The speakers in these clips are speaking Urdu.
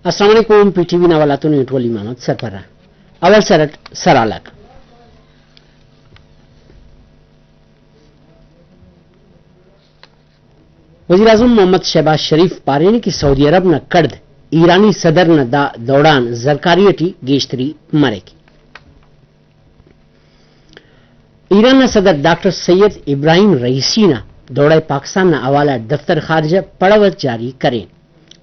السلام علیکم پی ٹی وی ناولاتو نیٹولی محمد سرپرہ اول سرٹ سرالک وزیر اعظم محمد شہباز شریف پارے کی سعودی عرب نہ کڑد ایرانی صدر نہ دا دوران زرکاریٹی گیشتری مرے کی ایران صدر ڈاکٹر سید ابراہیم رئیسی نہ دوڑے پاکستان نہ حوالہ دفتر خارجہ پڑوت جاری کریں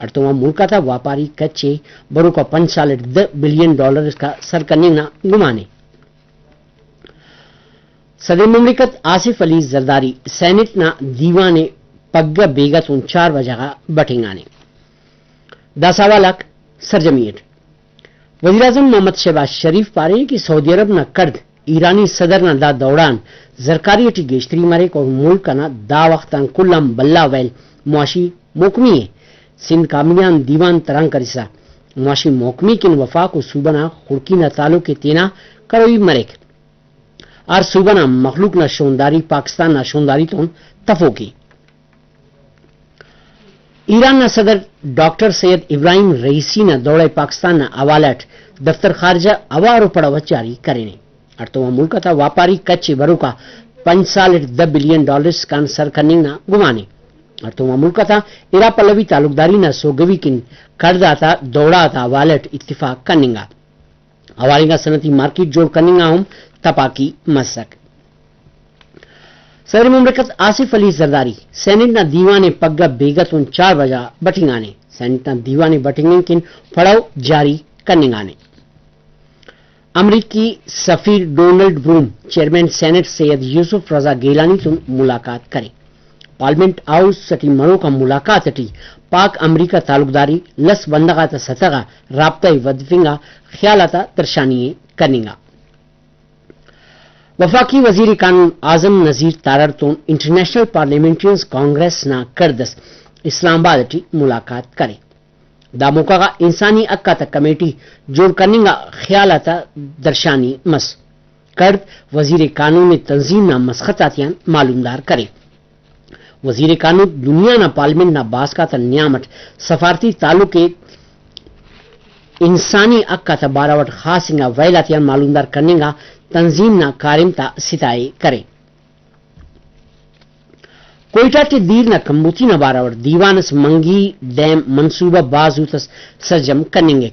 ارتما ملکہ تھا واپاری کچے برو کا $5 بلین کا سرکنی نہ گمانے صدر مملکت آصف علی زرداری سینٹ نہ دیوانے پگ بیگت 4 وجہ بٹنگانے داساوالک سرجمیٹ وزیر اعظم محمد شہباز شریف پارے کی سعودی عرب نہ کرد ایرانی صدر نہ دا دوران زرکاری اٹی گیشتری مرے اور ملک نہ دا وقتان کلم بلا ویل معاشی محکمی ہے سندھ کامیان دیوان تران کریسا معاشی محکمی کن وفاق و صوبنا خڑکی نہ تعلق تینا کروی مرک اور صوبنا مخلوق نہ شونداری پاکستان نہ شونداری تون تفوکی ایران نہ صدر ڈاکٹر سید ابراہیم رئیسی نہ دوڑے پاکستان نہ اوالٹ دفتر خارجہ اوارو پڑوت جاری کریں اور تو ملک تھا واپاری کچے برو کا $5 بلین کا سرکننگ نہ گمانے اور تو ملک تھا ایرا پلوی تعلقداری نہ سوگوی کن کردہ تھا دوڑا تھا والٹ اتفاق کننگا ہماری کا صنعتی مارکیٹ جوڑ کننگا ہم تپاکی مسک صدر مملکت آصف علی زرداری سینٹ نہ دیوانے پگا بیگت 4 وجہ بٹنگانے سینٹ نہ دیوانے بٹنگیں کن پڑاؤ جاری کننگانے امریکی سفیر ڈونلڈ بروم چیئرمین سینٹ سید یوسف رضا گیلانی تم ملاقات کریں پارلیمنٹ ہاؤس سٹی مرو کا ملاقات ٹی پاک امریکہ تعلقداری لس بندگا سطح رابطہ ودفنگا خیالاتا درشانی کننگا وفاقی وزیر قانون اعظم نذیر تاررتون انٹرنیشنل پارلیمنٹریز کانگریس نہ کردس اسلام آباد ٹی ملاقات کرے دا موقع کا انسانی اکا تک کمیٹی جوڑ کرنے کا خیالاتا درشانی مس کرد وزیر قانون تنظیم نہ مسخطاتیان معلومدار کرے وزیر قانون دنیا نہ پارلیمنٹ نہ باسکا تا نیامٹ سفارتی تعلق انسانی اکا تا باراوٹ خاص انگا ویلاتیان معلومدار کرنے گا تنظیم نہ کارم تا ستائے کرے کوئٹہ ٹی دیر نہ کمبوتی نہ باراوٹ دیوانس منگی ڈیم منصوبہ بازو تس سرجم کرنے گے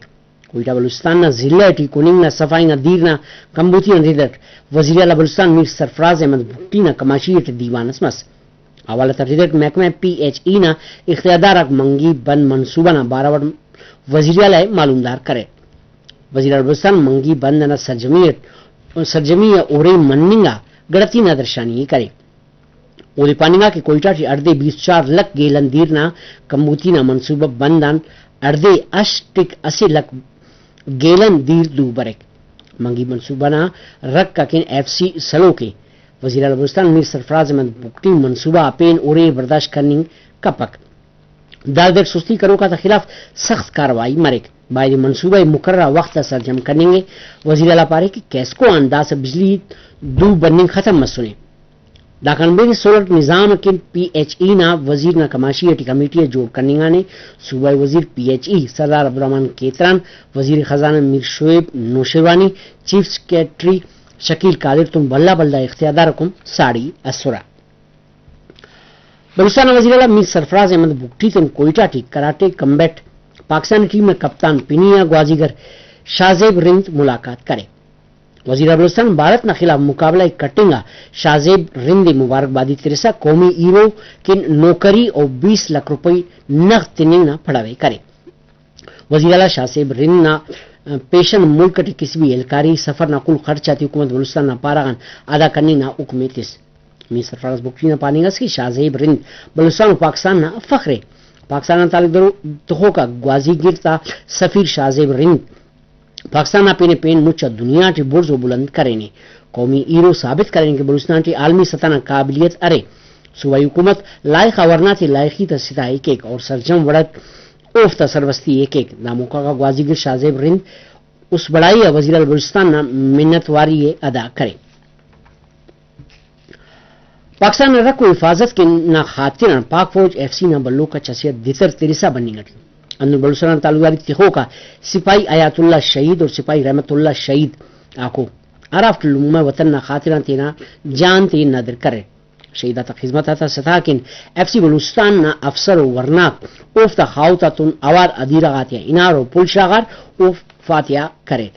کوئٹہ بلوچستان نہ ضلع ٹی کننگ نہ صفائی نہ دیر نہ کمبوتی نہ ریدٹ وزیر اعلی بلوچستان میر سرفراز احمد بھٹی نہ کماشی ٹی دیوانس مس حوالہ تردیدت محکمہ PHE نہ اختیادار منگی بند منصوبہ نہ باراوٹ وزیر اعلی معلومدار کرے وزیر اعلی بلوچستان منگی بند نہ سرجمی اورے مننگا گڑتی نہ درشانی کرے اولی پاننگا کے کوئٹہ ٹی اردے 24 لک گیلن دیر نہ کمبوتی نہ منصوبہ بندان اردے 80 لک گیلن دیر دو برک منگی منصوبہ نہ رک کا کن FC سلو کے وزیر اعلی بلوچستان میر سرفراز احمد بھٹی منصوبہ پین اورے برداشت کرنے کا پک دال سستی کرو کا خلاف سخت کاروائی مرک باید منصوبہ مقررہ وقت سرجم کرنے گے وزیر اعلی پارے کی کیس کو انداز بجلی دو بننگ ختم مسنے داکنبے سولر نظام کے PHE نہ وزیر نہ کماشی اٹی کمیٹی جوڑ کرنے گانے صوبائی وزیر PHE سردار عبدالرحمان کیتران وزیر خزانہ میر شعیب نوشیروانی چیف سیکریٹری شکیل قادر تم بلہ بلدہ اختیادار کم ساڑی اسورا بلوچستان وزیر اعلی میر سرفراز احمد بھٹی تم Quetta T karate combat Pakistan team میں کپتان پینیا گوازیگر شاہزیب رند ملاقات کرے وزیر بلوچستان بھارت نہ خلاف مقابلہ کٹنگا شاہزیب رند مبارکبادی ترسا قومی ہیرو کن نوکری اور 20 لاکھ روپے نقد تنگ نہ پڑھاوے کرے وزیر اعلی شاہزیب رند نہ پیشن ملک ٹی کسی بھی اہلکاری سفر نہ کل خرچاتی حکومت بلوچستان نہ پاراغان ادا کرنے نہ حکومتس میر سرفراز بھٹی نہ پانی گس کی شاہزیب رند بلوچستان و پاکستان نہ فخرے پاکستان تعلق دخو کا گوازی گرتا سفیر شاہزیب رند پاکستان پینے پین مچا دنیا ٹی برز و بلند کریں قومی ہیرو ثابت کریں کہ بلوچستان ٹی عالمی سطح قابلیت ارے صوبائی حکومت لائق ورنہ تھی لائقی تستا ایک اور سرجم وڑت اوفتا سروستی ایک دا موقع کا گوازیگر شاہزیب رند اس بڑائی وزیر بلوچستان نہ منت واری ادا کرے پاکستان رکھ و حفاظت کے نہ خاطر پاک فوج FC نہ بلو کا چسیت دیتر ترسا بنی گٹی ان بلوچستان تعلقداری تخو کا سپاہی آیات اللہ شہید اور سپاہی رحمت اللہ شہید آکو عرفت لوما وطن نہ خاطران تینا جان تین نادر کرے شہیدہ تا خدمت آتا ستاکن ایف سی بلوچستان نہ افسر و ورناک اوفتا خاوتا تن اوار ادیرہ غاتیا انار و پل شاغار اوف فاتحہ کرے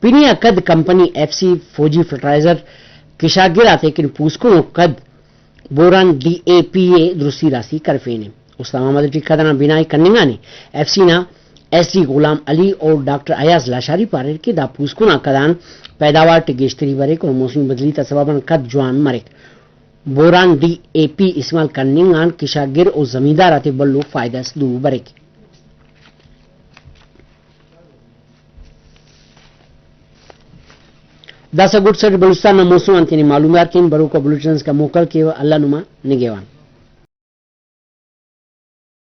پینیا قد کمپنی ایف سی فوجی فرٹلائزر کشاگر آتے کن پوسکو قد بوران ڈی اے پی اے درستی راستی کرفینے اسلام آباد ٹکا دنا بینائی کننگا نے ایف سی نا ایس ڈی غلام علی اور ڈاکٹر ایاز لاشاری پارے کے دا پوسکونا کدان پیداوار ٹگیشتری برے کو موسم بدلی تسبابن قد جوان مرے بوران ڈی اے پی استعمال کننگان کشاگر اور زمیندار آتے بلو فائدہ دو برے کی داسا گڈ سر بلوچستان موسم انتنی معلومات کن برو کو بلوچستان کا موکل کے اللہ نما نگیوان